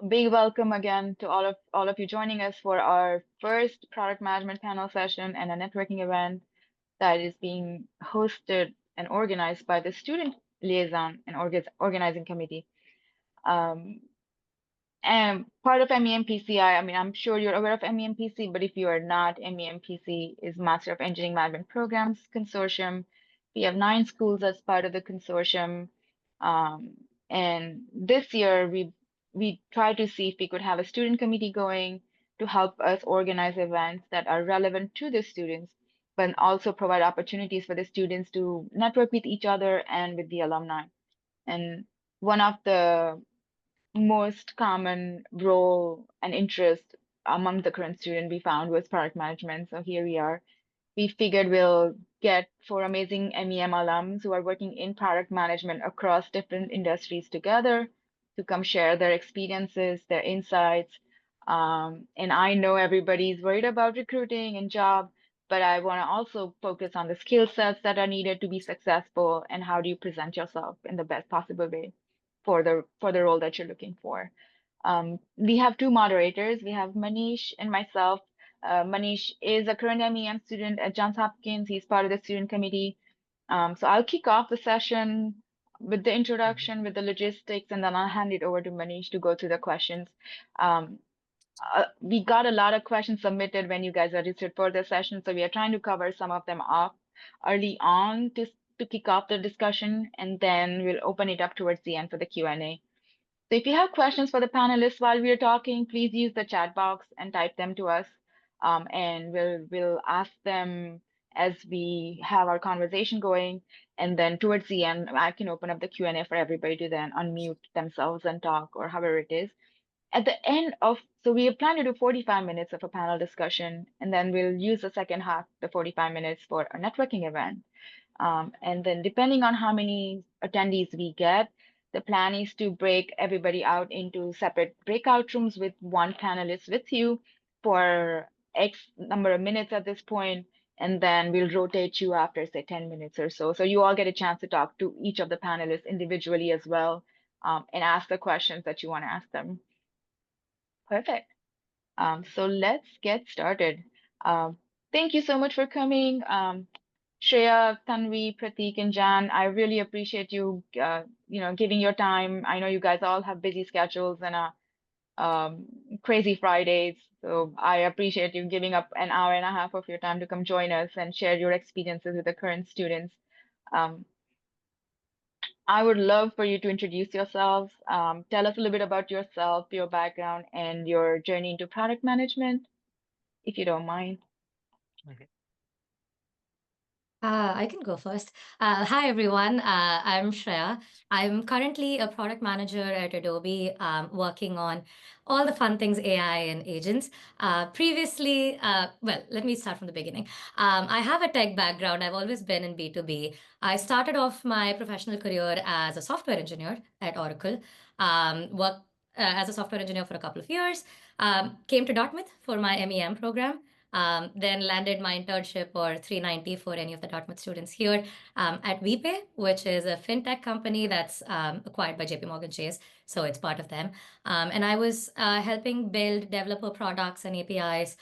big welcome again to all of you joining us for our first product management panel session and a networking event that is being hosted and organized by the Student Liaison and Organizing Committee. And part of MEMPC, I mean, I'm sure you're aware of MEMPC, but if you are not, MEMPC is Master of Engineering Management Programs Consortium. We have 9 schools as part of the consortium. And this year, we tried to see if we could have a student committee going to help us organize events that are relevant to the students, but also provide opportunities for the students to network with each other and with the alumni. And one of the most common role and interest among the current student we found was product management. So here we are. We figured we'll get 4 amazing MEM alums who are working in product management across different industries together to come share their experiences, their insights. And I know everybody's worried about recruiting and job, but I want to also focus on the skill sets that are needed to be successful and how do you present yourself in the best possible way for the role that you're looking for. We have 2 moderators. We have Manish and myself. Manish is a current MEM student at Johns Hopkins. He's part of the student committee. So I'll kick off the session with the introduction, with the logistics, and then I'll hand it over to Manish to go through the questions. We got a lot of questions submitted when you guys registered for the session, so we are trying to cover some of them off early on to kick off the discussion, and then we'll open it up towards the end for the Q&A. So if you have questions for the panelists while we are talking, please use the chat box and type them to us, and we'll ask them as we have our conversation going. And then towards the end, I can open up the Q&A for everybody to then unmute themselves and talk or however it is. At the end of, so we plan to do 45 minutes of a panel discussion, and then we'll use the second half, the 45 minutes for a networking event. And then depending on how many attendees we get, the plan is to break everybody out into separate breakout rooms with one panelist with you for X number of minutes at this point, and then we'll rotate you after, say, 10 minutes or so. So you all get a chance to talk to each of the panelists individually as well, and ask the questions that you want to ask them. Perfect. So let's get started. Thank you so much for coming. Shreya, Tanvi, Pratik, and Jan, I really appreciate you, giving your time. I know you guys all have busy schedules and crazy Fridays, so I appreciate you giving up an hour and a half of your time to come join us and share your experiences with the current students. I would love for you to introduce yourselves. Tell us a little bit about yourself, your background, and your journey into product management, if you don't mind. Okay. I can go first. Hi, everyone. I'm Shreya. I'm currently a product manager at Adobe, working on all the fun things AI and agents. Previously, well, let me start from the beginning. I have a tech background. I've always been in B2B. I started off my professional career as a software engineer at Oracle, worked as a software engineer for a couple of years, came to Dartmouth for my MEM program. Then landed my internship or 390 for any of the Dartmouth students here at VPay, which is a fintech company that's acquired by JP Morgan Chase, so it's part of them. And I was helping build developer products and APIs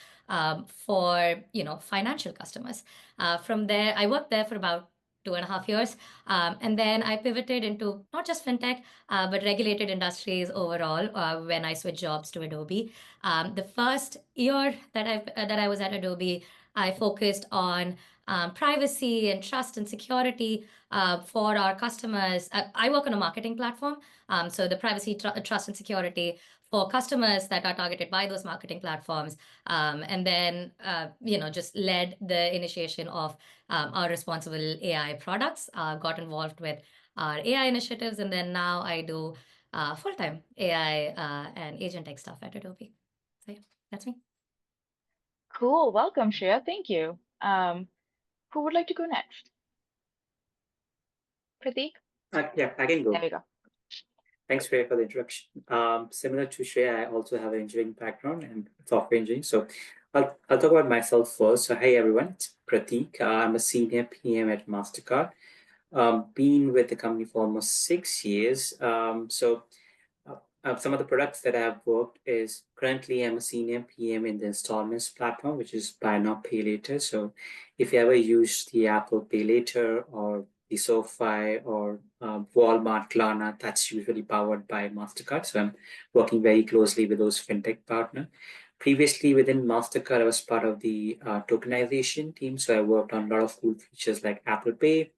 for financial customers. From there, I worked there for about 2.5 years. And then I pivoted into not just fintech, but regulated industries overall when I switched jobs to Adobe. The first year that I was at Adobe, I focused on privacy and trust and security for our customers. I work on a marketing platform, so the privacy, trust, and security for customers that are targeted by those marketing platforms, and then just led the initiation of our responsible AI products, got involved with our AI initiatives, and then now I do full-time AI and agent tech stuff at Adobe. So yeah, that's me. Cool. Welcome, Shreya. Thank you. Who would like to go next? Pratik? Yeah, I can go. There we go. Thanks, Shreya, for the introduction. Similar to Shreya, I also have an engineering background and software engineering. So I'll talk about myself first. So hey, everyone, it's Pratik. I'm a senior PM at MasterCard. Been with the company for almost 6 years. So some of the products that I've worked is currently I'm a senior PM in the installments platform, which is buy now, pay later. So if you ever use the Apple Pay Later or the SoFi or Walmart, Klarna, that's usually powered by MasterCard. So I'm working very closely with those fintech partners. Previously within MasterCard, I was part of the tokenization team. So I worked on a lot of cool features like Apple Pay.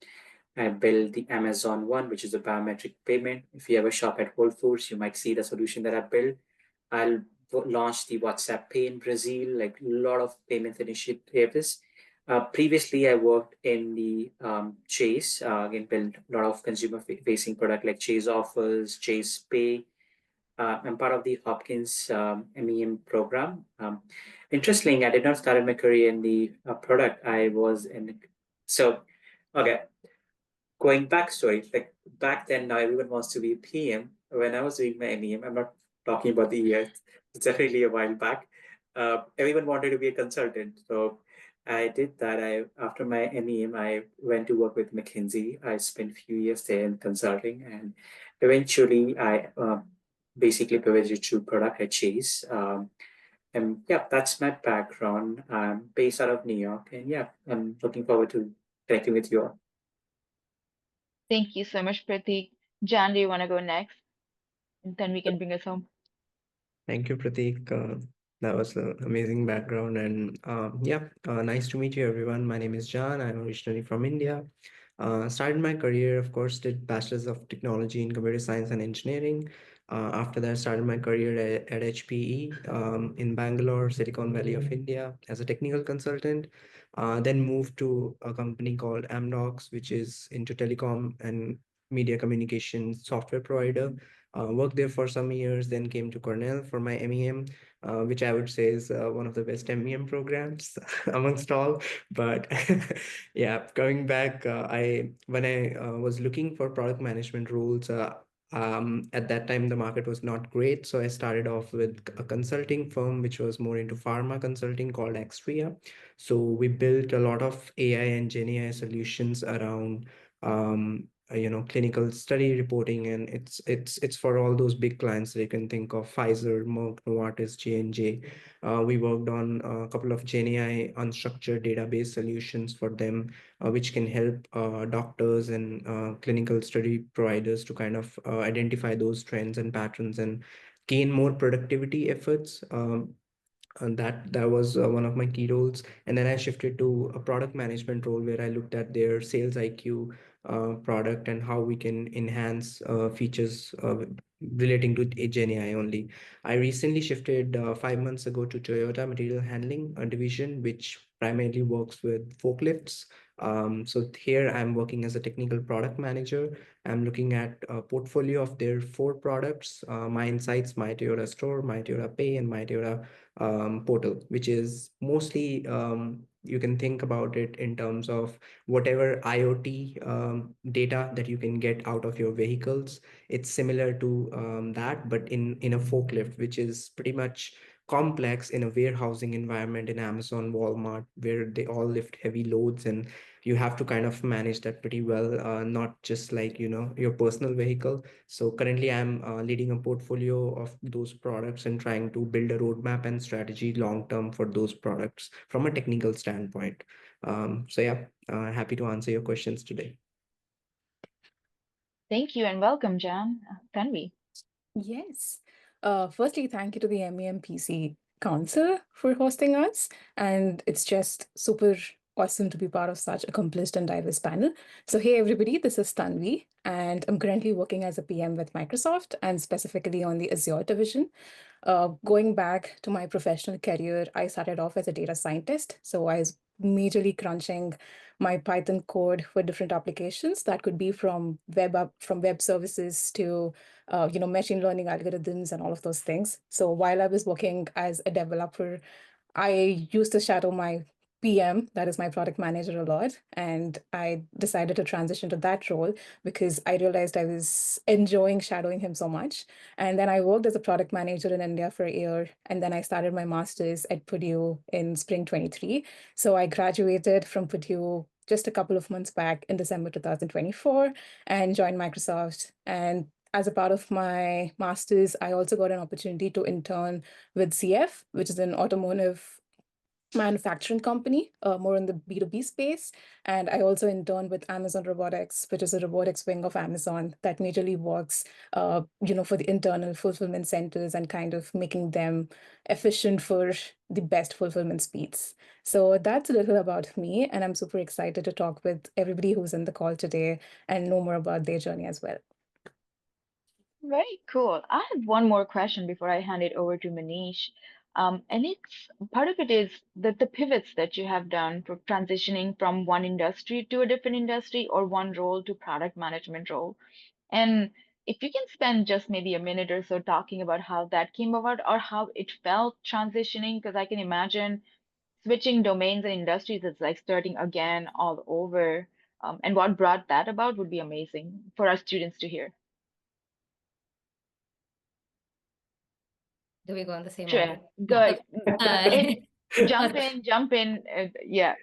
I built the Amazon one, which is a biometric payment. If you ever shop at Whole Foods, you might see the solution that I built. I'll launch the WhatsApp Pay in Brazil, like a lot of payments initiatives. Previously, I worked in the Chase, again, built a lot of consumer facing product like Chase Offers, Chase Pay. I'm part of the Hopkins MEM program. Interesting, I did not start my career in the product. I was in, so, okay, going backstory, like back then, now everyone wants to be PM. When I was doing my MEM, I'm not talking about the year, it's definitely a while back. Everyone wanted to be a consultant. So I did that. After my MEM, I went to work with McKinsey. I spent a few years there in consulting, and eventually I basically pivoted to product at Chase. And yeah, that's my background. I'm based out of New York, and yeah, I'm looking forward to connecting with you all. Thank you so much, Pratik. Jan, do you want to go next? And then we can bring us home. Thank you, Pratik. That was an amazing background. And yeah, nice to meet you, everyone. My name is John. I'm originally from India. Started my career, of course, did Bachelor's of Technology in Computer Science and Engineering. After that, started my career at HPE in Bangalore, Silicon Valley of India, as a technical consultant. Then moved to a company called Amdocs, which is into telecom and media communication software provider. Worked there for some years, then came to Cornell for my MEM, which I would say is one of the best MEM programs amongst all. But yeah, coming back, I when I was looking for product management roles, at that time the market was not great, so I started off with a consulting firm which was more into pharma consulting called Xtria. So we built a lot of AI and Gen AI solutions around clinical study reporting, and it's for all those big clients that you can think of: Pfizer, Merck, Novartis, J&J. We worked on a couple of Gen AI unstructured database solutions for them, which can help doctors and clinical study providers to kind of identify those trends and patterns and gain more productivity efforts. And that was one of my key roles. And then I shifted to a product management role where I looked at their sales IQ product and how we can enhance features relating to Gen AI only. I recently shifted 5 months ago to Toyota Material Handling, a division which primarily works with forklifts. So here I'm working as a technical product manager. I'm looking at a portfolio of their 4 products: My Insights, My Toyota Store, My Toyota Pay, and My Toyota portal, which is mostly, you can think about it in terms of whatever IoT data that you can get out of your vehicles. It's similar to that, but in a forklift, which is pretty much complex in a warehousing environment in Amazon, Walmart, where they all lift heavy loads, and you have to kind of manage that pretty well, not just like, your personal vehicle. So currently I'm leading a portfolio of those products and trying to build a roadmap and strategy long term for those products from a technical standpoint. So yeah, happy to answer your questions today. Thank you and welcome, Jan. Tanvi. Yes. Firstly, thank you to the MEMPC Council for hosting us. And it's just super awesome to be part of such accomplished and diverse panel. So, hey, everybody, this is Tanvi, and I'm currently working as a PM with Microsoft and specifically on the Azure division. Going back to my professional career, I started off as a data scientist. So I was majorly crunching my Python code for different applications that could be from web services to machine learning algorithms and all of those things. So while I was working as a developer, I used to shadow my PM, that is my product manager, a lot. And I decided to transition to that role because I realized I was enjoying shadowing him so much. And then I worked as a product manager in India for a year. And then I started my master's at Purdue in spring 23. So I graduated from Purdue just a couple of months back in December 2024 and joined Microsoft. And as a part of my master's, I also got an opportunity to intern with CF, which is an automotive manufacturing company, more in the B2B space. And I also interned with Amazon Robotics, which is a robotics wing of Amazon that majorly works, for the internal fulfillment centers and kind of making them efficient for the best fulfillment speeds. So that's a little about me, and I'm super excited to talk with everybody who's in the call today and know more about their journey as well. Very cool. I have one more question before I hand it over to Manish. And it's part of it is that the pivots that you have done for transitioning from one industry to a different industry or one role to product management role. And if you can spend just maybe a minute or so talking about how that came about or how it felt transitioning, because I can imagine switching domains and industries is like starting again all over. And what brought that about would be amazing for our students to hear. Do we go in the same Sure. order? Yeah. Good. Okay. Jump in. Yeah.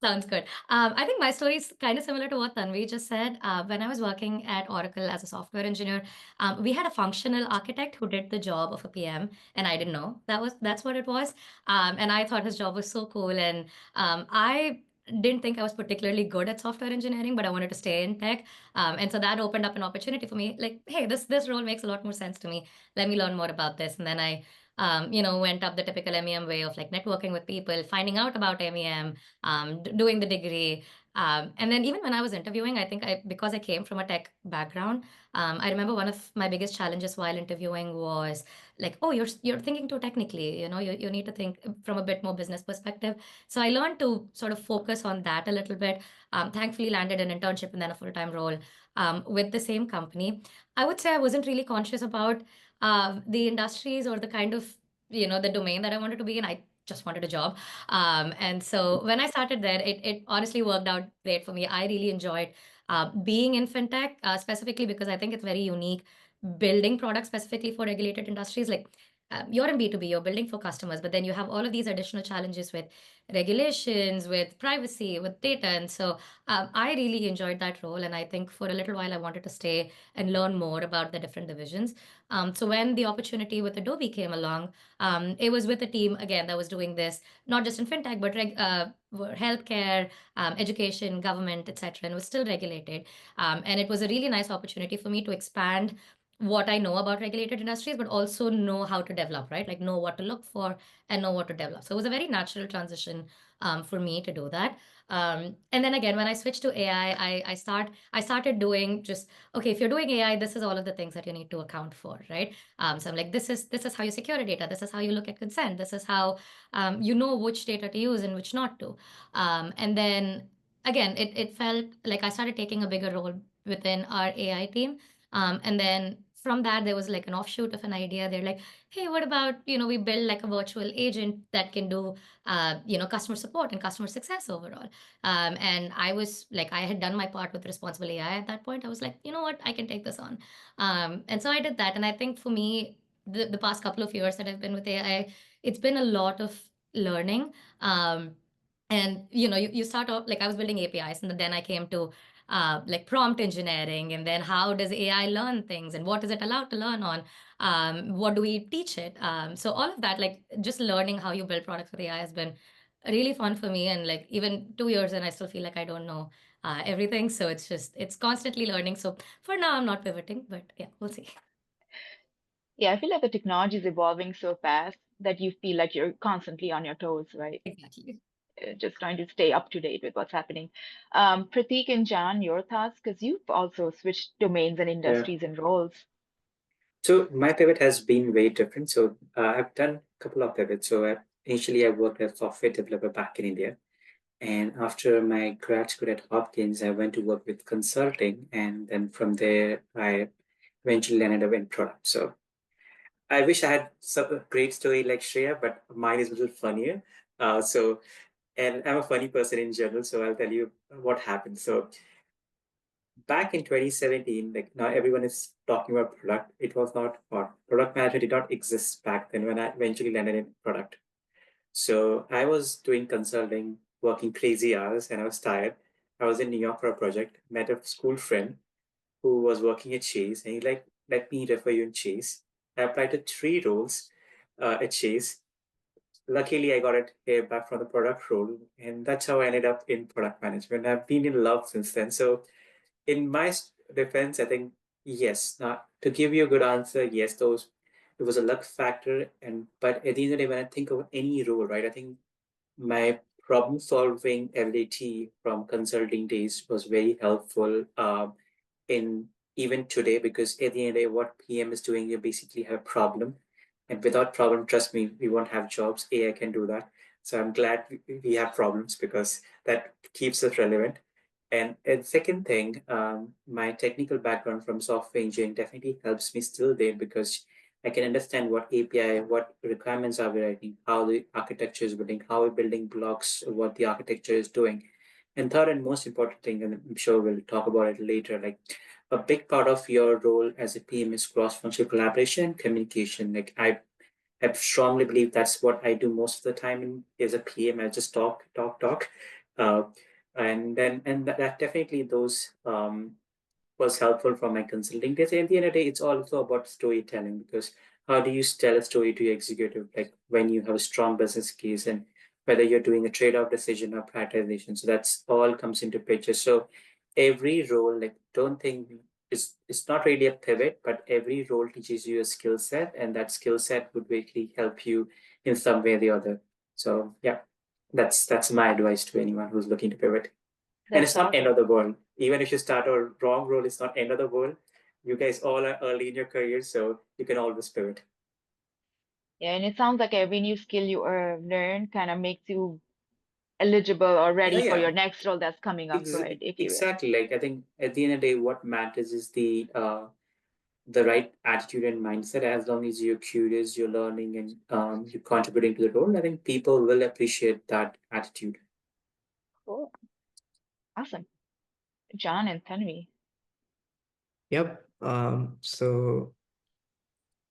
Sounds good. I think my story is kind of similar to what Tanvi just said. When I was working at Oracle as a software engineer, we had a functional architect who did the job of a PM, and I didn't know that's what it was. And I thought his job was so cool, and I didn't think I was particularly good at software engineering, but I wanted to stay in tech. And so that opened up an opportunity for me. Like, hey, this role makes a lot more sense to me. Let me learn more about this. And then I went up the typical MEM way of like networking with people, finding out about MEM, doing the degree. And then even when I was interviewing, I think because I came from a tech background, I remember one of my biggest challenges while interviewing was like, oh, you're thinking too technically, you need to think from a bit more business perspective. So I learned to sort of focus on that a little bit. Thankfully landed an internship and then a full-time role with the same company. I would say I wasn't really conscious about the industries or the kind of the domain that I wanted to be in. I just wanted a job. And so when I started there, it honestly worked out great for me. I really enjoyed being in fintech, specifically because I think it's very unique building products specifically for regulated industries. Like you're in B2B, you're building for customers, but then you have all of these additional challenges with regulations, with privacy, with data. And so I really enjoyed that role. And I think for a little while, I wanted to stay and learn more about the different divisions. So when the opportunity with Adobe came along, it was with a team, again, that was doing this, not just in fintech, but healthcare, education, government, etc., and was still regulated. And it was a really nice opportunity for me to expand what I know about regulated industries, but also know how to develop, right? Like know what to look for and know what to develop. So it was a very natural transition for me to do that. And then again, when I switched to AI, I started doing just, okay, if you're doing AI, this is all of the things that you need to account for, right? So I'm like, this is how you secure your data. This is how you look at consent. This is how you know which data to use and which not to. And then again, it felt like I started taking a bigger role within our AI team. And then from that, there was like an offshoot of an idea. They're like, hey, what about, we build like a virtual agent that can do, customer support and customer success overall. And I was like, I had done my part with responsible AI at that point. I was like, you know what, I can take this on. And so I did that. And I think for me, the past couple of years that I've been with AI, it's been a lot of learning. And you start off like I was building APIs, and then I came to like prompt engineering, and then how does AI learn things, and what is it allowed to learn on? What do we teach it? So all of that, like just learning how you build products with AI has been really fun for me. And like even 2 years, and I still feel like I don't know everything. So it's constantly learning. So for now, I'm not pivoting, but yeah, we'll see. Yeah, I feel like the technology is evolving so fast that you feel like you're constantly on your toes, right? Exactly. Just trying to stay up to date with what's happening. Prateek and John, your thoughts? Because you've also switched domains and Yeah. industries and roles. So my pivot has been very different. So I've done a couple of pivots. So initially I worked as a software developer back in India. And after my grad school at Hopkins, I went to work with consulting. And then from there, I eventually landed up in product. So I wish I had a great story like Shreya, but mine is a little funnier. And I'm a funny person in general, so I'll tell you what happened. So back in 2017, like now everyone is talking about product. It was not, or product management did not exist back then when I eventually landed in product. So I was doing consulting, working crazy hours, and I was tired. I was in New York for a project, met a school friend, who was working at Chase, and he like, let me refer you in Chase. I applied to 3 roles at Chase. Luckily, I got it back from the product role, and that's how I ended up in product management. I've been in love since then. So, in my defense, I think yes. Now, to give you a good answer, yes, those it was a luck factor, and but at the end of the day, when I think of any role, right, I think my problem solving ability from consulting days was very helpful in even today, because at the end of the day, what PM is doing, you basically have a problem, and without problem, trust me, we won't have jobs. AI can do that. So I'm glad we have problems, because that keeps us relevant. And second thing, my technical background from software engineering definitely helps me still there, because I can understand what API, what requirements are we writing, how the architecture is building, how we're building blocks, what the architecture is doing. And third and most important thing, and I'm sure we'll talk about it later, like a big part of your role as a PM is cross-functional collaboration and communication. Like I strongly believe that's what I do most of the time as a PM. I just talk, talk, talk. Uh, and that definitely those was helpful from my consulting days. At the end of the day, it's also about storytelling, because how do you tell a story to your executive, like when you have a strong business case, and whether you're doing a trade-off decision or prioritization. So that's all comes into picture. So every role, like don't think it's not really a pivot, but every role teaches you a skill set, and that skill set would basically help you in some way or the other. So yeah, that's my advice to anyone who's looking to pivot. And That's it's not end of awesome. the world. Even if you start a wrong role, it's not end of the world. You guys all are early in your career, so you can always pivot. Yeah, and it sounds like every new skill you learn kind of makes you eligible or Yeah, ready for yeah. your next role that's coming up, right? If you will. Exactly. Like I think at the end of the day, what matters is the right attitude and mindset. As long as you're curious, you're learning, and you're contributing to the role, I think people will appreciate that attitude. Cool. Awesome. John and Tanvi. Yep. So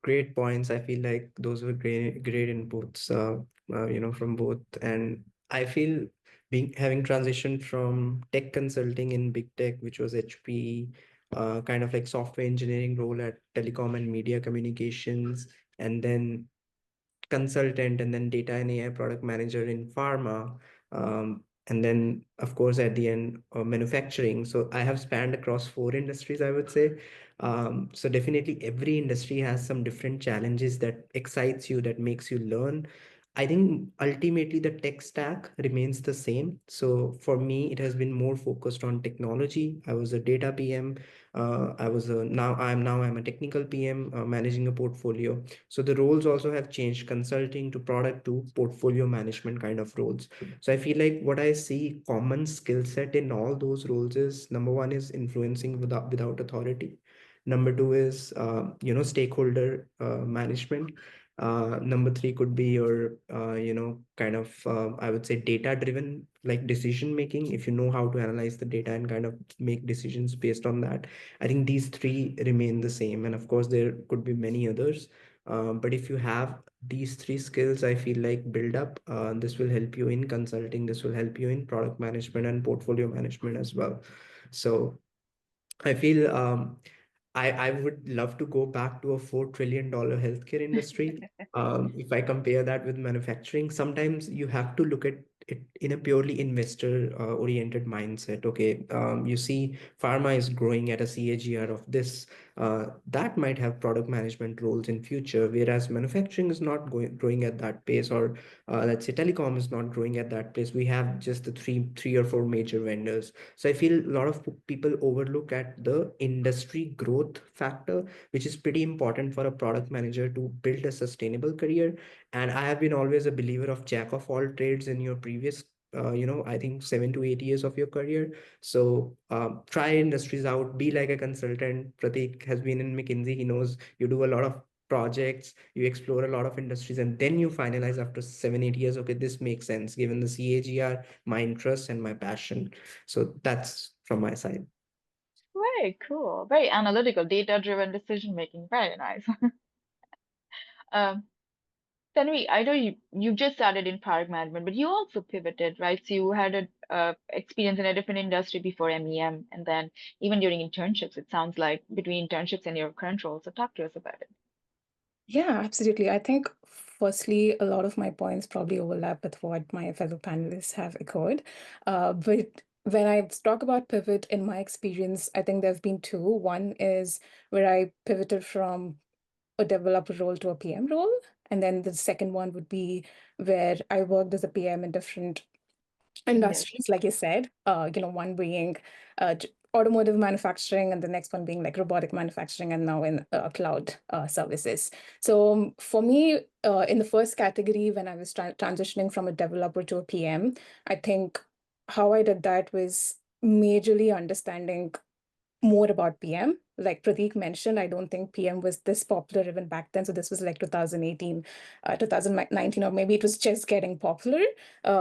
great points. I feel like those were great inputs, from both. And I feel being having transitioned from tech consulting in big tech, which was HP, kind of like software engineering role at telecom and media communications, and then consultant, and then data and AI product manager in pharma. And then, of course, at the end, manufacturing. So I have spanned across 4 industries, I would say. So definitely every industry has some different challenges that excites you, that makes you learn. I think ultimately the tech stack remains the same. So for me, it has been more focused on technology. I was a data PM. I was a I'm a technical PM, managing a portfolio. So the roles also have changed, consulting to product to portfolio management kind of roles. So I feel like what I see common skill set in all those roles is, number one is influencing without authority. Number two is stakeholder management. Number three could be your kind of I would say data driven, like decision making. If you know how to analyze the data and kind of make decisions based on that, I think these three remain the same. And of course, there could be many others. But if you have these three skills, I feel like build up, this will help you in consulting, this will help you in product management and portfolio management as well. So I feel I would love to go back to a $4 trillion healthcare industry. If I compare that with manufacturing, sometimes you have to look at it in a purely investor oriented mindset. Okay, you see, pharma is growing at a CAGR of this. That might have product management roles in future, whereas manufacturing is not growing at that pace, or let's say telecom is not growing at that pace. We have just the three or four major vendors. So I feel a lot of people overlook at the industry growth factor, which is pretty important for a product manager to build a sustainable career. And I have been always a believer of jack of all trades in your previous I think 7 to 8 years of your career. So try industries out, be like a consultant. Pratik has been in McKinsey. He knows you do a lot of projects, you explore a lot of industries, and then you finalize after 7, 8 years. Okay, this makes sense given the CAGR, my interest, and my passion. So that's from my side. Very cool. Very analytical, data-driven decision making. Very nice. Um, Tanvi, I know you just started in product management, but you also pivoted, right? So you had a experience in a different industry before MEM, and then even during internships, it sounds like between internships and your current role. So talk to us about it. Yeah, absolutely. I think, firstly, a lot of my points probably overlap with what my fellow panelists have echoed. But when I talk about pivot in my experience, I think there have been two. One is where I pivoted from a developer role to a PM role. And then the second one would be where I worked as a PM in different industries, like you said, one being automotive manufacturing and the next one being like robotic manufacturing and now in cloud services. So for me, in the first category, when I was transitioning from a developer to a PM, I think how I did that was majorly understanding more about PM. Like Prateek mentioned, I don't think PM was this popular even back then. So this was like 2018, 2019, or maybe it was just getting popular.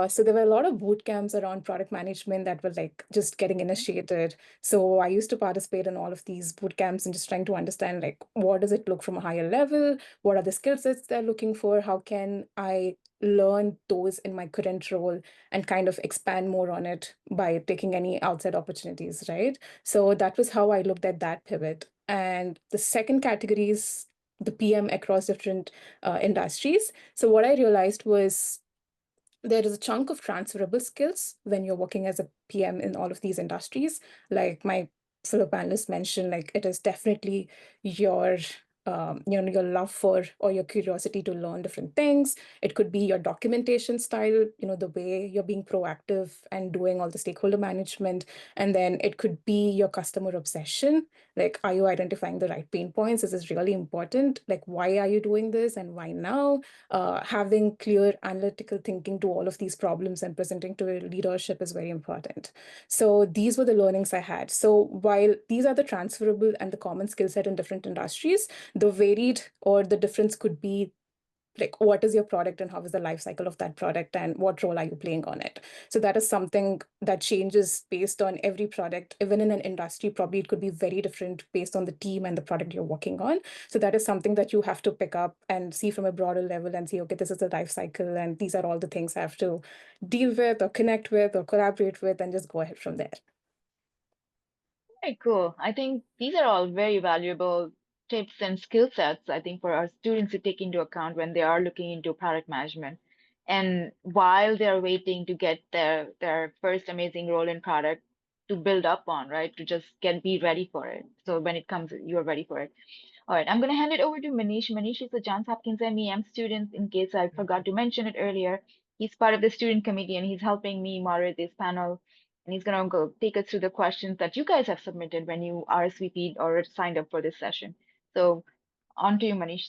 So there were a lot of boot camps around product management that were like just getting initiated. So I used to participate in all of these boot camps and just trying to understand like what does it look from a higher level? What are the skill sets they're looking for? How can I learn those in my current role and kind of expand more on it by taking any outside opportunities, right? So that was how I looked at that pivot. And the second category is the PM across different industries. So what I realized was there is a chunk of transferable skills when you're working as a PM in all of these industries. Like my fellow panelists mentioned, like it is definitely your your love for or your curiosity to learn different things. It could be your documentation style, the way you're being proactive and doing all the stakeholder management. And then it could be your customer obsession. Like, are you identifying the right pain points? This is really important. Like, why are you doing this and why now? Having clear analytical thinking to all of these problems and presenting to leadership is very important. So these were the learnings I had. So while these are the transferable and the common skill set in different industries, the varied or the difference could be like what is your product and how is the life cycle of that product and what role are you playing on it. So that is something that changes based on every product. Even in an industry, probably it could be very different based on the team and the product you're working on. So that is something that you have to pick up and see from a broader level and see, okay, this is the life cycle and these are all the things I have to deal with or connect with or collaborate with and just go ahead from there. Very cool. I think these are all very valuable tips and skill sets, I think, for our students to take into account when they are looking into product management. And while they're waiting to get their first amazing role in product to build up on, right? To just be ready for it. So when it comes, you're ready for it. All right, I'm going to hand it over to Manish. Manish is a Johns Hopkins MEM student, in case I forgot to mention it earlier. He's part of the student committee and he's helping me moderate this panel. And he's going to go take us through the questions that you guys have submitted when you RSVP'd or signed up for this session. So on to you, Manish.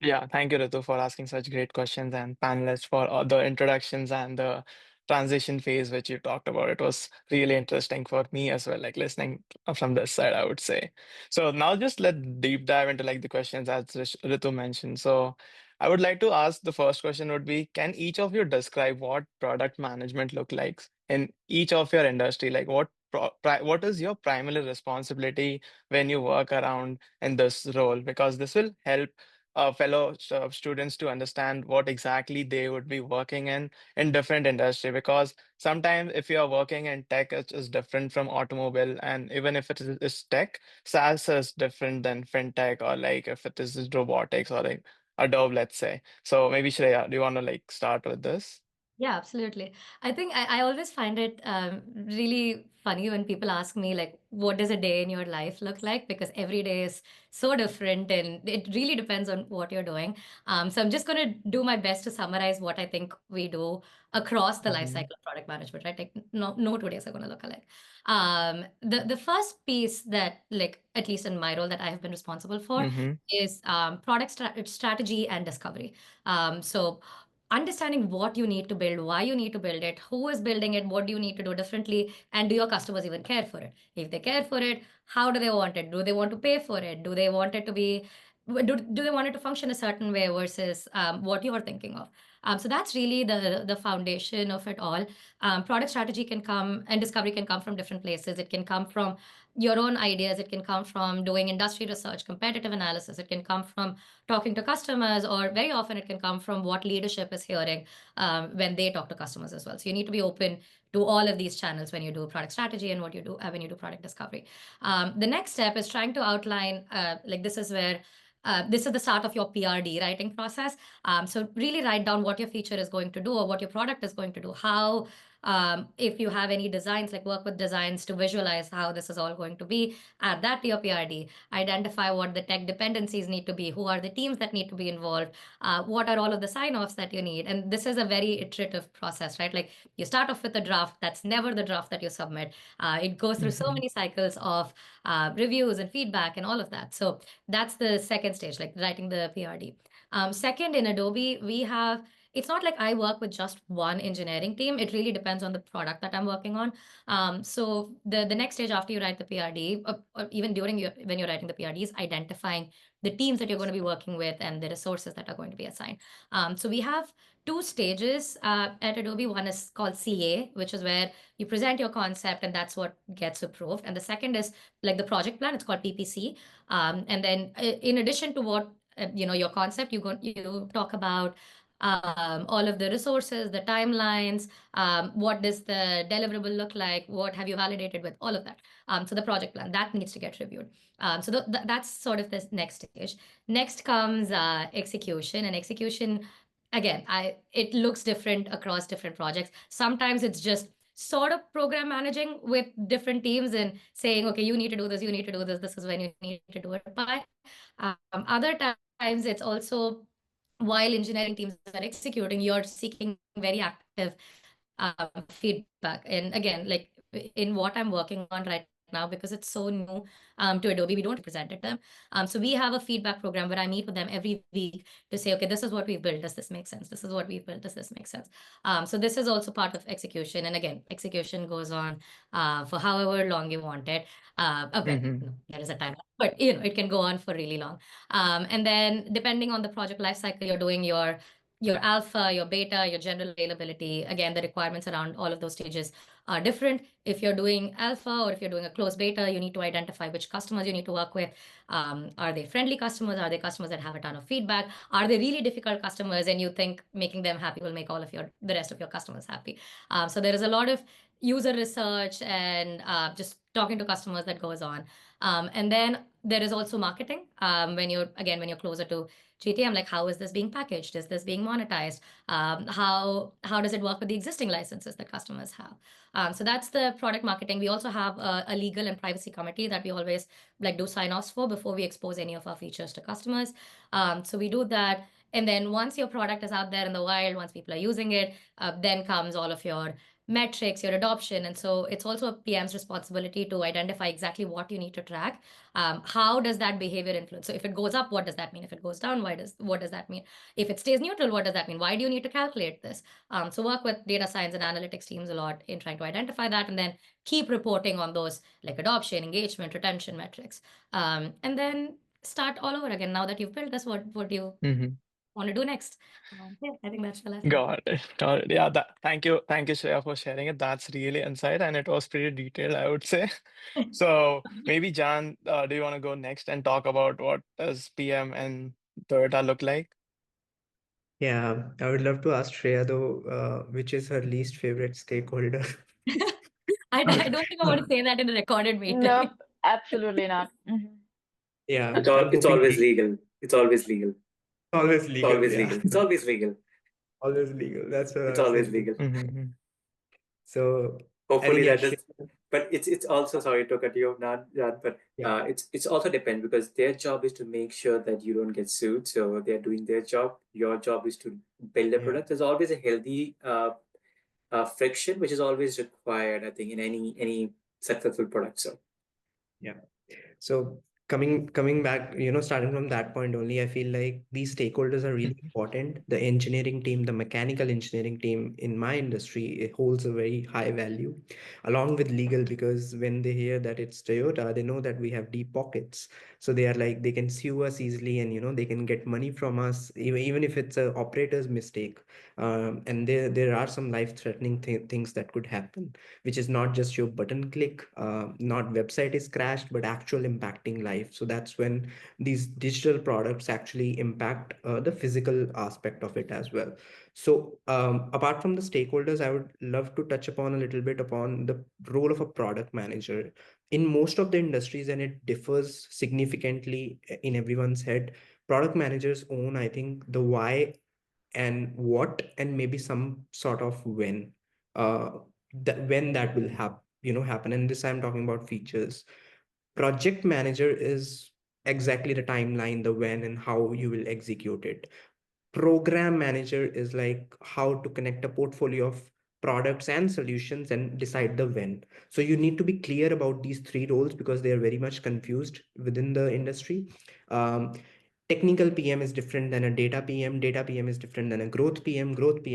Yeah, thank you, Ritu, for asking such great questions and panelists for the introductions and the transition phase which you talked about. It was really interesting for me as well, like listening from this side, I would say. So now just let deep dive into like the questions as Ritu mentioned. So I would like to ask the first question would be, can each of you describe what product management look like in each of your industry? Like what is your primary responsibility when you work around in this role? Because this will help fellow students to understand what exactly they would be working in different industry, because sometimes if you are working in tech, it is different from automobile, and even if is tech, SaaS is different than fintech, or like if it is robotics or like Adobe, let's say. So maybe Shreya, do you want to like start with this? Yeah, absolutely. I think I always find it really funny when people ask me, like, what does a day in your life look like? Because every day is so different and it really depends on what you're doing. So I'm just going to do my best to summarize what I think we do across the life cycle of product management, right? Like, no 2 days are going to look alike. The first piece that, like, at least in my role that I have been responsible for Mm-hmm. is product strategy and discovery. So understanding what you need to build, why you need to build it, who is building it, what do you need to do differently, and do your customers even care for it? If they care for it, how do they want it? Do they want to pay for it? Do they want it to be, do they want it to function a certain way versus what you're thinking of? So that's really the foundation of it all. Product strategy can come and discovery can come from different places. It can come from your own ideas. It can come from doing industry research, competitive analysis. It can come from talking to customers, or very often it can come from what leadership is hearing when they talk to customers as well. So you need to be open to all of these channels when you do product strategy and what you do when you do product discovery. The next step is trying to outline, like this is where this is the start of your PRD writing process. So really write down what your feature is going to do or what your product is going to do. How, if you have any designs, like work with designs to visualize how this is all going to be, add that to your PRD. Identify what the tech dependencies need to be, who are the teams that need to be involved, what are all of the sign-offs that you need. And this is a very iterative process, right? Like you start off with a draft, that's never the draft that you submit. It goes through so many cycles of reviews and feedback and all of that. So that's the second stage, like writing the PRD. Second, in Adobe, we have, it's not like I work with just one engineering team. It really depends on the product that I'm working on. So the next stage after you write the PRD, or even during when you're writing the PRD, is identifying the teams that you're going to be working with and the resources that are going to be assigned. So we have two stages at Adobe. One is called CA, which is where you present your concept and that's what gets approved. And the second is like the project plan. It's called PPC. And then in addition to what your concept, you talk about all of the resources, the timelines, what does the deliverable look like, what have you validated with, all of that. So the project plan, that needs to get reviewed. So that's sort of this next stage. Next comes execution, and execution, again, it looks different across different projects. Sometimes it's just sort of program managing with different teams and saying, okay, you need to do this, you need to do this, this is when you need to do it by. Other times it's also, while engineering teams are executing, you're seeking very active feedback. And again, like in what I'm working on right now, because it's so new to Adobe, we don't present it to them. So we have a feedback program where I meet with them every week to say, okay, this is what we've built. Does this make sense? This is what we've built. Does this make sense? So this is also part of execution. And again, execution goes on for however long you want it. Okay, no, there is a time, but it can go on for really long. And then depending on the project lifecycle, you're doing your alpha, your beta, your general availability. Again, the requirements around all of those stages are different. If you're doing alpha or if you're doing a closed beta, you need to identify which customers you need to work with. Are they friendly customers? Are they customers that have a ton of feedback? Are they really difficult customers and you think making them happy will make all of the rest of your customers happy? So there is a lot of user research and just talking to customers that goes on. And then there is also marketing. When you're closer to GTM, like how is this being packaged? Is this being monetized? How does it work with the existing licenses that customers have? So that's the product marketing. We also have a legal and privacy committee that we always like do sign-offs for before we expose any of our features to customers. So we do that. And then once your product is out there in the wild, once people are using it, then comes all of your metrics, your adoption. And so it's also a PM's responsibility to identify exactly what you need to track. How does that behavior influence? So if it goes up, what does that mean? If it goes down, what does that mean? If it stays neutral, what does that mean? Why do you need to calculate this? So work with data science and analytics teams a lot in trying to identify that, and then keep reporting on those like adoption, engagement, retention metrics. And then start all over again. Now that you've built this, what do you want to do next? Yeah, I think that's the last. Got it. Got it. Yeah, thank you, Shreya, for sharing it. That's really insight, and it was pretty detailed, I would say. So maybe Jan, do you want to go next and talk about what does PM and Toyota look like? Yeah, I would love to ask Shreya though, which is her least favorite stakeholder. I don't think I want to say that in a recorded meeting. Nope, absolutely not. Yeah, It's I'm hoping always legal. It's always legal. always It's legal. always Yeah, legal. It's always legal. always legal. That's what I It's was always thinking. legal. So Hopefully yeah, that does, but it's also, sorry to cut you off, Nan, but yeah, it's also depends, because their job is to make sure that you don't get sued. So they're doing their job. Your job is to build a yeah. product. There's always a healthy friction, which is always required, I think, in any successful product. So Yeah. So coming back, starting from that point only, I feel like these stakeholders are really Mhm. important. The engineering team, the mechanical engineering team in my industry, it holds a very high value, along with legal, because when they hear that it's Toyota, they know that we have deep pockets. So they are like, they can sue us easily, and they can get money from us, even if it's a operator's mistake. And there are some life-threatening things that could happen, which is not just your button click, not website is crashed, but actual impacting life. So that's when these digital products actually impact the physical aspect of it as well. So apart from the stakeholders, I would love to touch upon a little bit upon the role of a product manager in most of the industries, and it differs significantly in everyone's head. Product managers own, I think, the why and what, and maybe some sort of when, uh that when that will happen. And this, I'm talking about features. Project manager is exactly the timeline, the when and how you will execute it. Program manager is like how to connect a portfolio of products and solutions and decide the when. So you need to be clear about these three roles, because they are very much confused within the industry. um, Technical PM is different than a data PM is different than a growth PM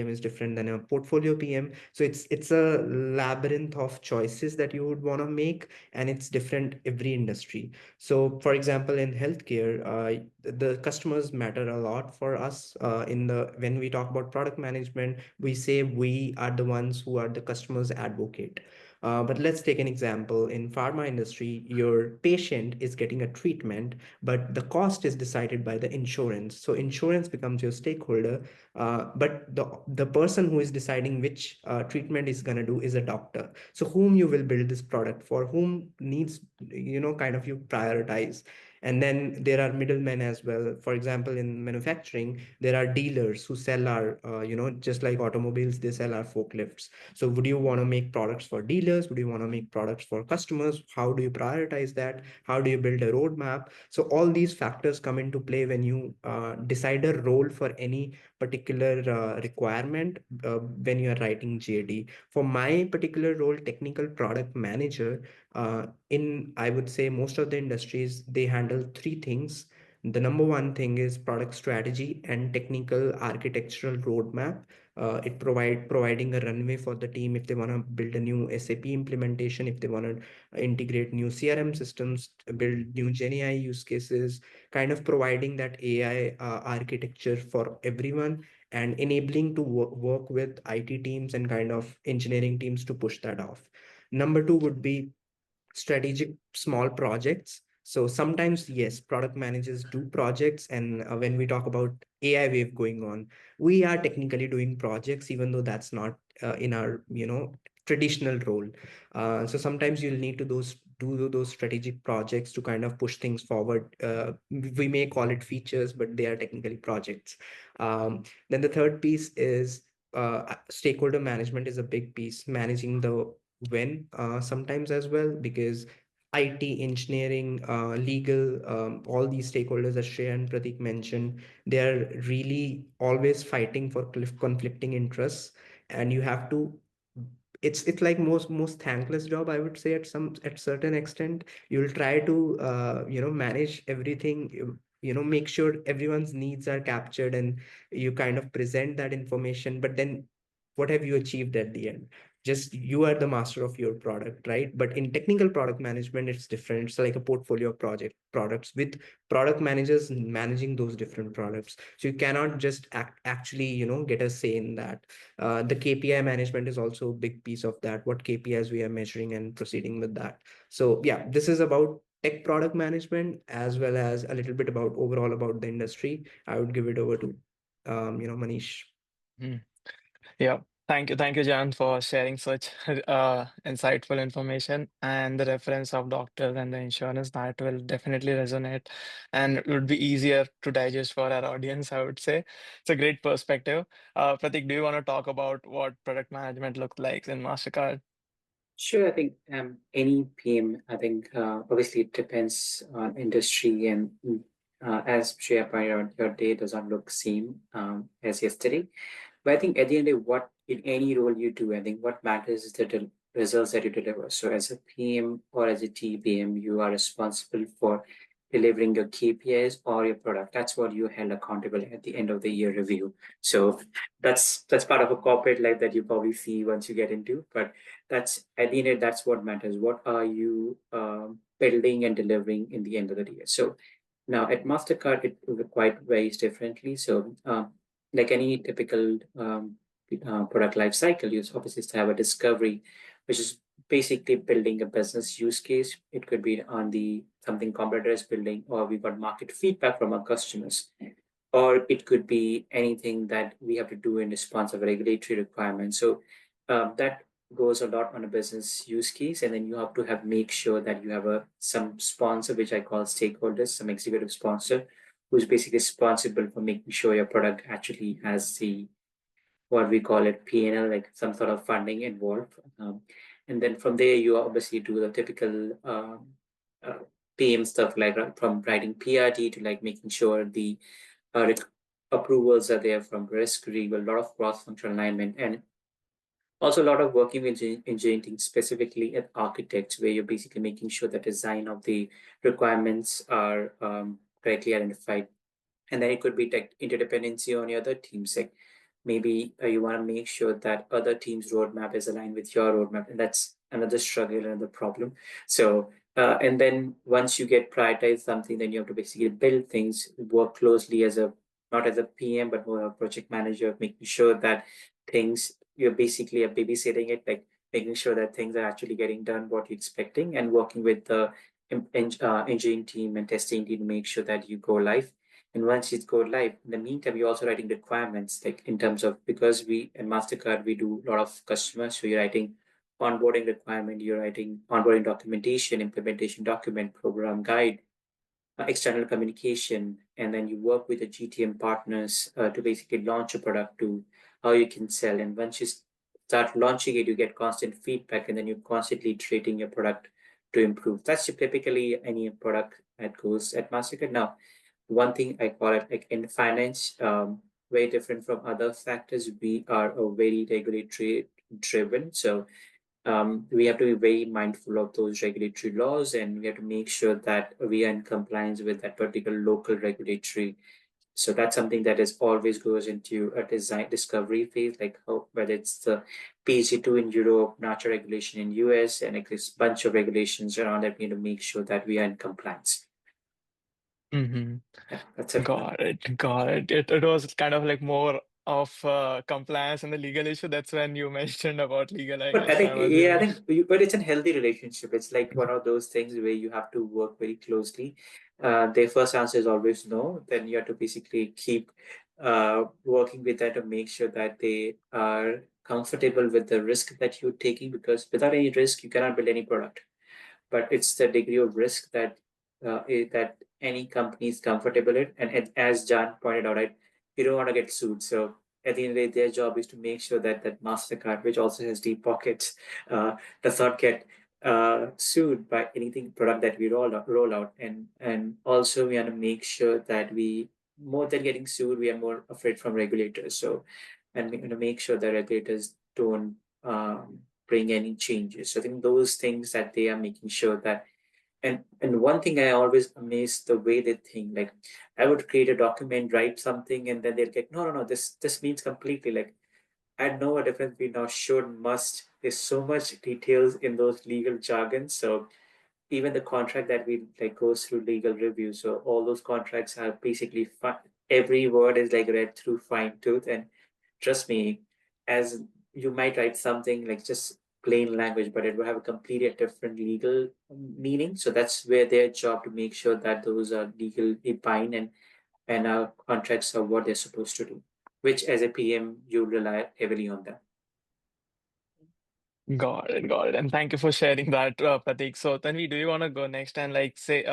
is different than a portfolio PM. So it's a labyrinth of choices that you would want to make, and it's different every industry. So for example, in healthcare, the customers matter a lot for us. In the When we talk about product management, we say we are the ones who are the customer's advocate. But let's take an example. In pharma industry, your patient is getting a treatment, but the cost is decided by the insurance. So insurance becomes your stakeholder, but the person who is deciding which treatment is going to do is a doctor. So whom you will build this product for, whom needs, kind of you prioritize. And then there are middlemen as well. For example, in manufacturing, there are dealers who sell our, just like automobiles, they sell our forklifts. So would you want to make products for dealers? Would you want to make products for customers? How do you prioritize that? How do you build a roadmap? So all these factors come into play when you decide a role for any particular requirement when you are writing JD. For my particular role, technical product manager, in I would say most of the industries, they handle three things. The number one thing is product strategy and technical architectural roadmap. It providing a runway for the team if they want to build a new SAP implementation, if they want to integrate new CRM systems, build new GenAI use cases, kind of providing that AI architecture for everyone, and enabling to work with IT teams and kind of engineering teams to push that off. Number two would be strategic small projects. So sometimes, yes, product managers do projects. And when we talk about AI wave going on, we are technically doing projects, even though that's not in our, traditional role. So sometimes you'll need to do those strategic projects to kind of push things forward. We may call it features, but they are technically projects. Then the third piece is stakeholder management is a big piece, managing the when sometimes as well, because IT, engineering, legal, all these stakeholders, as Shreya and Pratik mentioned, they are really always fighting for conflicting interests, and you have to. It's like most thankless job, I would say, at certain extent. You'll try to manage everything. Make sure everyone's needs are captured, and you kind of present that information. But then, what have you achieved at the end? Just you are the master of your product, right? But in technical product management, it's different. It's like a portfolio of products with product managers managing those different products. So you cannot just actually get a say in that. The KPI management is also a big piece of that, what KPIs we are measuring and proceeding with that. So yeah, this is about tech product management, as well as a little bit about overall about the industry. I would give it over to Manish. Mm. Yeah. Thank you, Jan, for sharing such insightful information, and the reference of doctors and the insurance that will definitely resonate and it would be easier to digest for our audience, I would say. It's a great perspective. Pratik, do you want to talk about what product management looks like in MasterCard? Sure, I think any PM, I think obviously it depends on industry and as Shreya pointed out, your day does not look same as yesterday. But I think at the end of what in any role you do, I think what matters is the results that you deliver. So as a PM or as a TPM, you are responsible for delivering your KPIs or your product. That's what you held accountable at the end of the year review. So that's part of a corporate life that you probably see once you get into. But that's at the end, that's what matters. What are you building and delivering in the end of the year? So now at Mastercard, it quite varies differently. So like any typical product life cycle, you obviously have a discovery, which is basically building a business use case. It could be on the something competitor is building, or we got market feedback from our customers, or it could be anything that we have to do in response of a regulatory requirement. So that goes a lot on a business use case, and then you have to have make sure that you have some sponsor, which I call stakeholders, some executive sponsor, who's basically responsible for making sure your product actually has the what we call it P&L, like some sort of funding involved. And then from there, you obviously do the typical uh, PM stuff, like from writing PRT to like making sure the approvals are there from risk review, a lot of cross-functional alignment, and also a lot of working with engineering, specifically at architects, where you're basically making sure the design of the requirements are correctly identified. And then it could be tech interdependency on your other teams. Like maybe you want to make sure that other teams' roadmap is aligned with your roadmap, and that's another struggle, another problem. So, and then once you get prioritized something, then you have to basically build things, work closely as a not as a PM, but more a project manager, making sure that things you're basically a babysitting it, like making sure that things are actually getting done what you're expecting, and working with the engineering team and testing team to make sure that you go live. And once it go live, in the meantime, you're also writing requirements, like in terms of because we at Mastercard we do a lot of customers, so you're writing onboarding requirement, you're writing onboarding documentation, implementation document, program guide, external communication, and then you work with the GTM partners to basically launch a product to how you can sell. And once you start launching it, you get constant feedback, and then you're constantly iterating your product to improve. That's typically any product that goes at Mastercard. Now, one thing I call it like in finance, very different from other factors. We are a very regulatory driven. So we have to be very mindful of those regulatory laws, and we have to make sure that we are in compliance with that particular local regulatory. So that's something that is always goes into a design discovery phase, like how, whether it's the PG2 in Europe, natural regulation in US, and like this bunch of regulations around that we need to make sure that we are in compliance. Mm-hmm. Yeah, that's it. Got it. Got it. It was kind of like more of compliance and the legal issue. That's when you mentioned about legal, I But I guess. think, I'm yeah, I assuming. think, but it's a healthy relationship. It's like one of those things where you have to work very closely. Their first answer is always no. Then you have to basically keep working with them to make sure that they are comfortable with the risk that you're taking, because without any risk, you cannot build any product. But it's the degree of risk that that any company is comfortable in. And as John pointed out, right, you don't want to get sued. So at the end of the day, their job is to make sure that that Mastercard, which also has deep pockets, does not get sued by anything product that we roll out. And also we want to make sure that we more than getting sued, we are more afraid from regulators. So and we want to make sure that regulators don't bring any changes. So I think those things that they are making sure that, and one thing I always amazed the way they think. Like I would create a document, write something, and then they'll get no, this means completely like I know a difference between now should, must. There's so much details in those legal jargon. So even the contract that we like goes through legal review. So all those contracts are basically every word is like read through fine tooth. And trust me, as you might write something like just plain language, but it will have a completely different legal meaning. So that's where their job to make sure that those are legally bind, and our contracts are what they're supposed to do. Which as a PM you rely heavily on them. Got it. Got it. And thank you for sharing that, Pratik. So, Tanvi, do you want to go next and like say,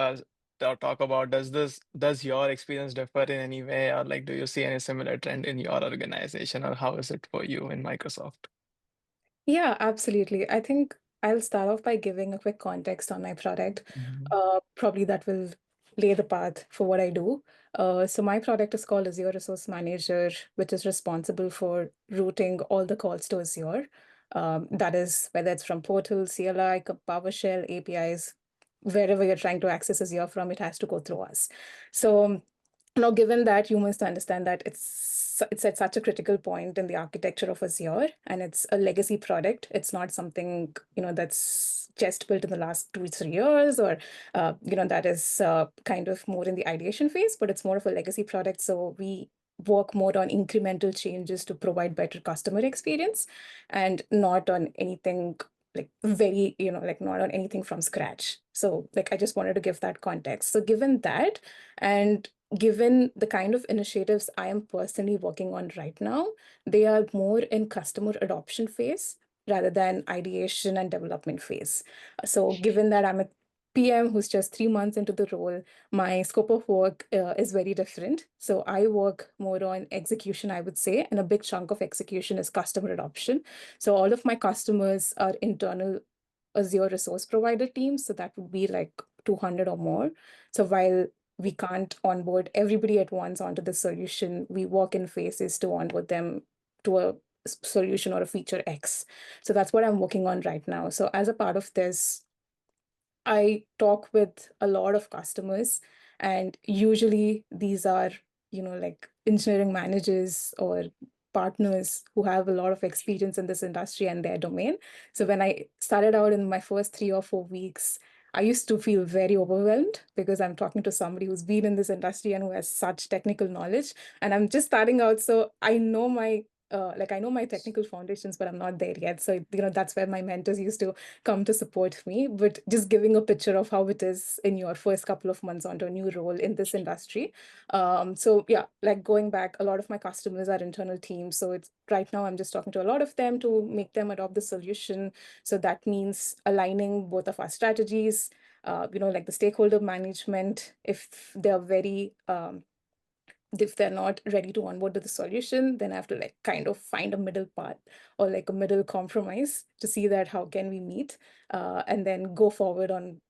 talk about does your experience differ in any way, or like do you see any similar trend in your organization, or how is it for you in Microsoft? Yeah, absolutely. I think I'll start off by giving a quick context on my product. Mhm. Probably that will lay the path for what I do. So my product is called Azure Resource Manager, which is responsible for routing all the calls to Azure. That is whether it's from portal, CLI, PowerShell, APIs, wherever you're trying to access Azure from, it has to go through us. So now, given that, you must understand that it's at such a critical point in the architecture of Azure, and it's a legacy product. It's not something, that's just built in the last 2 or 3 years, or that is kind of more in the ideation phase, but it's more of a legacy product. So we work more on incremental changes to provide better customer experience, and not on anything like very, like not on anything from scratch. So like I just wanted to give that context. So given that, and given the kind of initiatives I am personally working on right now, they are more in customer adoption phase rather than ideation and development phase. So given that I'm a PM who's just 3 months into the role, my scope of work is very different. So I work more on execution, I would say, and a big chunk of execution is customer adoption. So all of my customers are internal Azure resource provider teams. So that would be like 200 or more. So while we can't onboard everybody at once onto the solution, we work in phases to onboard them to a solution or a feature X. So that's what I'm working on right now. So as a part of this, I talk with a lot of customers, and usually these are, like engineering managers or partners who have a lot of experience in this industry and their domain. So when I started out in my first 3 or 4 weeks, I used to feel very overwhelmed because I'm talking to somebody who's been in this industry and who has such technical knowledge. And I'm just starting out. So I know I know my technical foundations, but I'm not there yet. So, that's where my mentors used to come to support me, but just giving a picture of how it is in your first couple of months onto a new role in this industry. So yeah, like going back, a lot of my customers are internal teams. So it's right now I'm just talking to a lot of them to make them adopt the solution. So that means aligning both of our strategies, like the stakeholder management, if they're very if they're not ready to onboard to the solution, then I have to like kind of find a middle path or like a middle compromise to see that how can we meet and then go forward on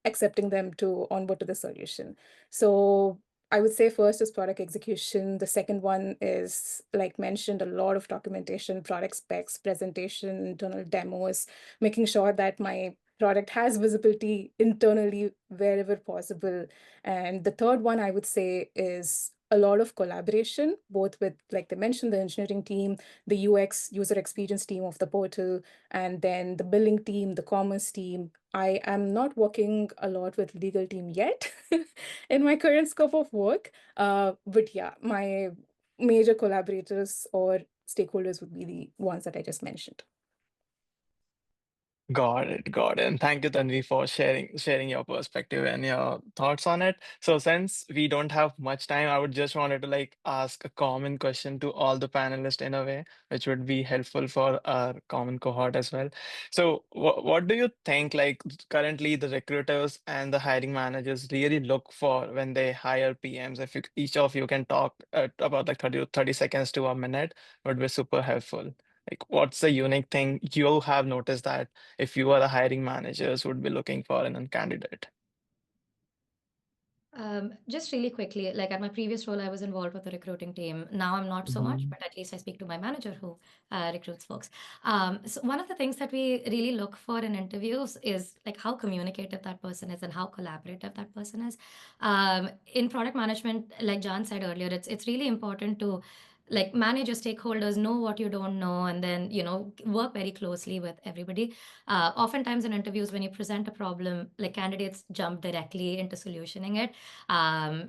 accepting them to onboard to the solution. So I would say first is product execution. The second one is, like mentioned, a lot of documentation, product specs, presentation, internal demos, making sure that my product has visibility internally wherever possible. And the third one I would say is a lot of collaboration, both with, like they mentioned, the engineering team, the UX user experience team of the portal, and then the billing team, the commerce team. I am not working a lot with legal team yet in my current scope of work. But yeah, my major collaborators or stakeholders would be the ones that I just mentioned. Got it, got it. And thank you, Tanvi, for sharing your perspective and your thoughts on it. So since we don't have much time, I would just wanted to like ask a common question to all the panelists in a way, which would be helpful for our common cohort as well. So what do you think like currently the recruiters and the hiring managers really look for when they hire PMs? If each of you can talk about like 30 seconds to a minute, would be super helpful. Like, what's the unique thing you'll have noticed that if you are the hiring managers would be looking for in a candidate? Just really quickly, like at my previous role, I was involved with the recruiting team. Now I'm not so much, but at least I speak to my manager who recruits folks. So one of the things that we really look for in interviews is like how communicative that person is and how collaborative that person is. In product management, like John said earlier, it's really important to like manage your stakeholders, know what you don't know, and then work very closely with everybody. Oftentimes in interviews, when you present a problem, like candidates jump directly into solutioning it.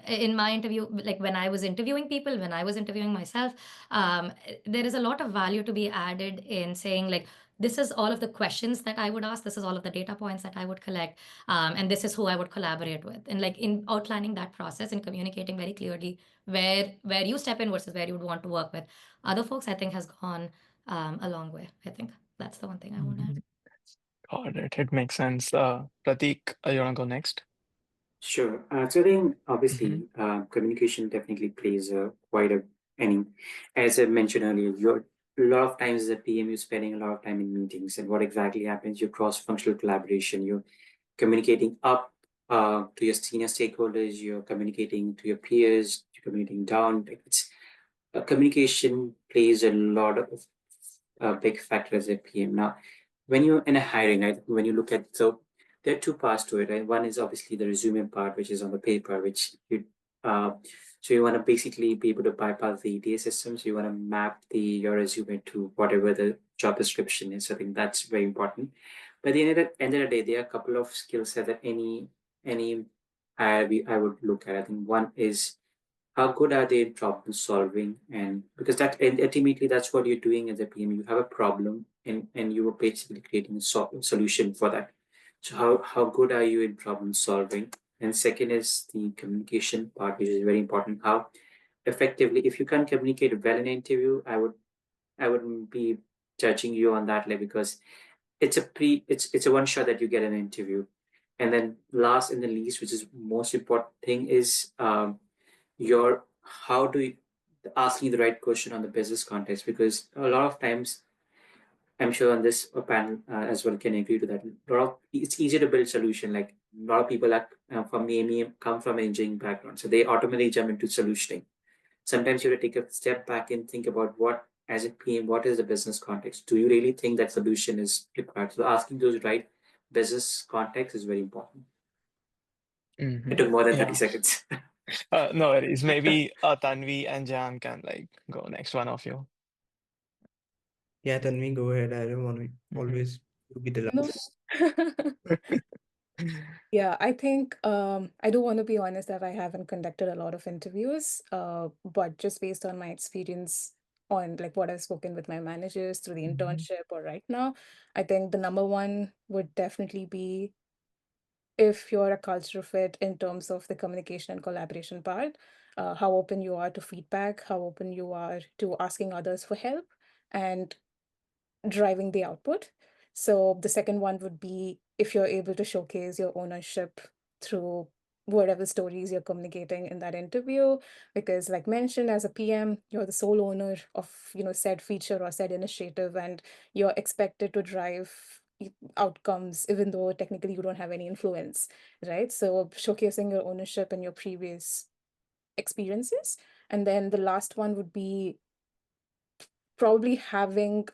In my interview, like when I was interviewing people, when I was interviewing myself, there is a lot of value to be added in saying like, this is all of the questions that I would ask, this is all of the data points that I would collect, and this is who I would collaborate with. And like in outlining that process and communicating very clearly where you step in versus where you would want to work with other folks, I think has gone a long way. I think that's the one thing I want to add. Got it. It makes sense. Prateek, you want to go next? Sure. So I think obviously communication definitely plays quite a any as I mentioned earlier, you're a lot of times as a PM you're spending a lot of time in meetings, and what exactly happens, your cross-functional collaboration, you're communicating up to your senior stakeholders, you're communicating to your peers, you're communicating down. It's communication plays a lot of big factor as a PM. Now, when you're in a hiring, right, when you look at, so there are two parts to it, right? One is obviously the resume part, which is on the paper, which you uh, so you want to basically be able to bypass the ETA system. So you want to map your resume to whatever the job description is. So I think that's very important. But at the end of the day, there are a couple of skill sets that any I would look at. I think one is how good are they in problem solving, and because that and ultimately that's what you're doing as a PM. You have a problem, and you are basically creating a solution for that. So how good are you in problem solving? And second is the communication part, which is very important. How effectively, if you can't communicate well in an interview, I wouldn't be judging you on that level, because it's a one shot that you get an interview. And then last and the least, which is most important thing, is your how do you asking the right question on the business context, because a lot of times I'm sure on this panel as well can agree to that. It's easier to build solution. Like a lot of people are from the MEM come from an engineering background, so they automatically jump into solutioning. Sometimes you have to take a step back and think about what, as a PM, what is the business context? Do you really think that solution is required? So asking those right business context is very important. It took more than 30 Yeah. seconds. No worries. Maybe Tanvi and Jan can like go next, one of you. Yeah, Tanvi, go ahead. I don't want to always be the No. last. Yeah, I think I do want to be honest that I haven't conducted a lot of interviews, but just based on my experience on like what I've spoken with my managers through the internship or right now, I think the number one would definitely be if you're a culture fit in terms of the communication and collaboration part, how open you are to feedback, how open you are to asking others for help, and driving the output. So the second one would be if you're able to showcase your ownership through whatever stories you're communicating in that interview, because like mentioned, as a PM, you're the sole owner of said feature or said initiative, and you're expected to drive outcomes even though technically you don't have any influence, right? So showcasing your ownership and your previous experiences. And then the last one would be probably having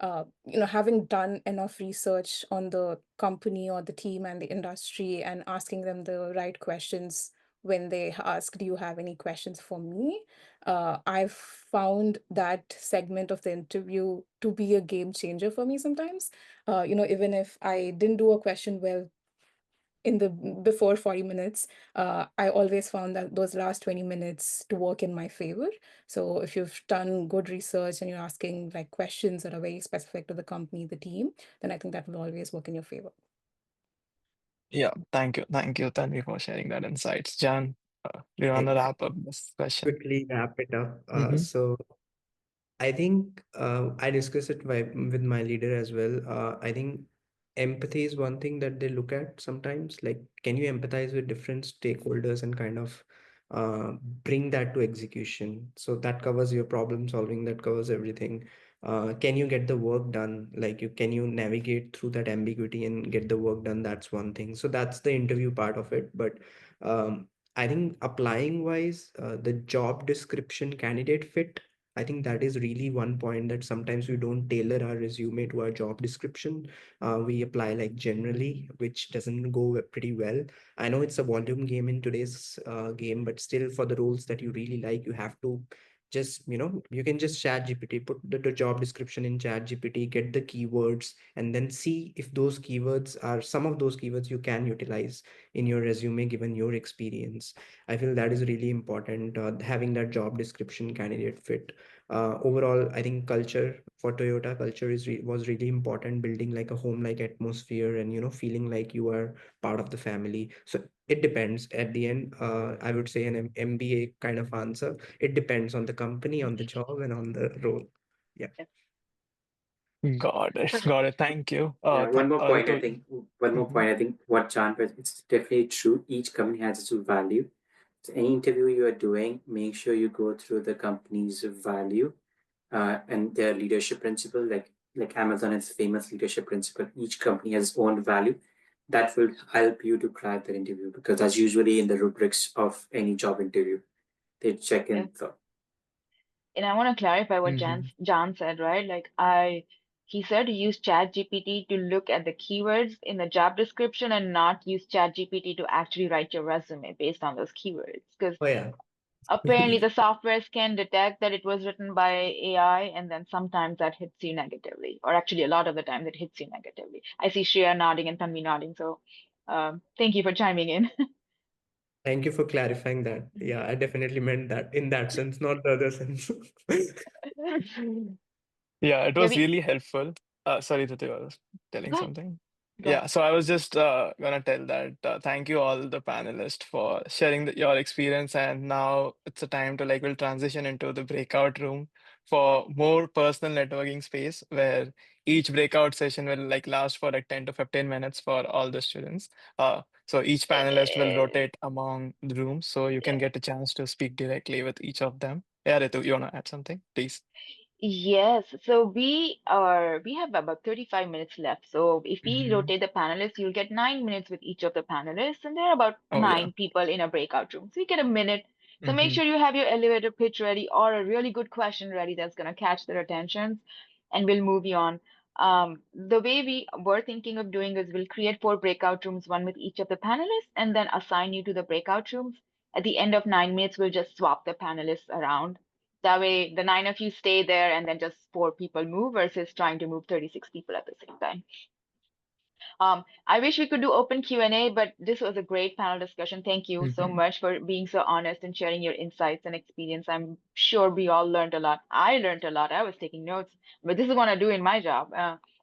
done enough research on the company or the team and the industry and asking them the right questions when they ask, do you have any questions for me? I've found that segment of the interview to be a game changer for me sometimes. Even if I didn't do a question well in the before 40 minutes, I always found that those last 20 minutes to work in my favor. So if you've done good research and you're asking like questions that are very specific to the company, the team, then I think that will always work in your favor. Yeah, thank you, Tanvi, for sharing that insights. Jan, do you want to wrap up this question? Quickly wrap it up. So I think I discuss it with my leader as well. I think empathy is one thing that they look at sometimes. Like, can you empathize with different stakeholders and kind of bring that to execution? So that covers your problem solving, that covers everything. Can you get the work done? Like, can you navigate through that ambiguity and get the work done? That's one thing. So that's the interview part of it. But I think applying wise, the job description candidate fit, I think that is really one point that sometimes we don't tailor our resume to our job description. We apply like generally, which doesn't go pretty well. I know it's a volume game in today's game, but still for the roles that you really like, you have to just, you can just chat GPT, put the job description in chat GPT, get the keywords, and then see if those keywords are some of those keywords you can utilize in your resume given your experience. I feel that is really important, having that job description candidate fit. Overall, I think culture for Toyota, culture was really important, building like a home-like atmosphere and feeling like you are part of the family. So it depends. At the end, I would say an MBA kind of answer. It depends on the company, on the job, and on the role. Yeah. Got it. Thank you. Yeah, one more point. I Ritu. think one more point. I think what John said, it's definitely true. Each company has its value. So any interview you are doing, make sure you go through the company's value and their leadership principle. Like Amazon has famous leadership principle. Each company has its own value. That will help you to crack the interview, because that's usually in the rubrics of any job interview. They check Yeah. in. So And I want to clarify what Mhm. John said, right? Like, he said use ChatGPT to look at the keywords in the job description and not use ChatGPT to actually write your resume based on those keywords. Because Oh yeah. apparently the softwares can detect that it was written by AI, and then sometimes that hits you negatively, or actually a lot of the time it hits you negatively. I see Shreya nodding and Tanvi nodding, so thank you for chiming in. Thank you for clarifying that. Yeah, I definitely meant that in that sense, not the other sense. Yeah, it Yeah, was we really helpful. Sorry, Ritu, I was telling go ahead, something. go Yeah, ahead. so I was just gonna tell that thank you all the panelists for sharing your experience, and now it's a time to like we'll transition into the breakout room for more personal networking space where each breakout session will like last for like 10 to 15 minutes for all the students. So each panelist will Eh, rotate among the rooms so you can yeah. get a chance to speak directly with each of them. Yeah, Ritu, you wanna add something, please? Yes, so we have about 35 minutes left. So if we Mhm. rotate the panelists, you'll get 9 minutes with each of the panelists, and there are about Oh yeah. 9 people in a breakout room. So you get a minute. So make Hmm. sure you have your elevator pitch ready or a really good question ready that's gonna catch their attention, and we'll move you on. The way we were thinking of doing is we'll create 4 breakout rooms, one with each of the panelists, and then assign you to the breakout rooms. At the end of 9 minutes, we'll just swap the panelists around. That way, the 9 of you stay there and then just 4 people move versus trying to move 36 people at the same time. I wish we could do open Q&A, but this was a great panel discussion. Thank you so Mhm. much for being so honest and sharing your insights and experience. I'm sure we all learned a lot. I learned a lot. I was taking notes, but this is what I do in my job.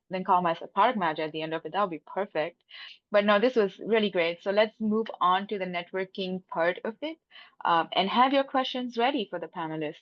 Then call myself product manager at the end of it. That would be perfect. But no, this was really great. So let's move on to the networking part of it, and have your questions ready for the panelists.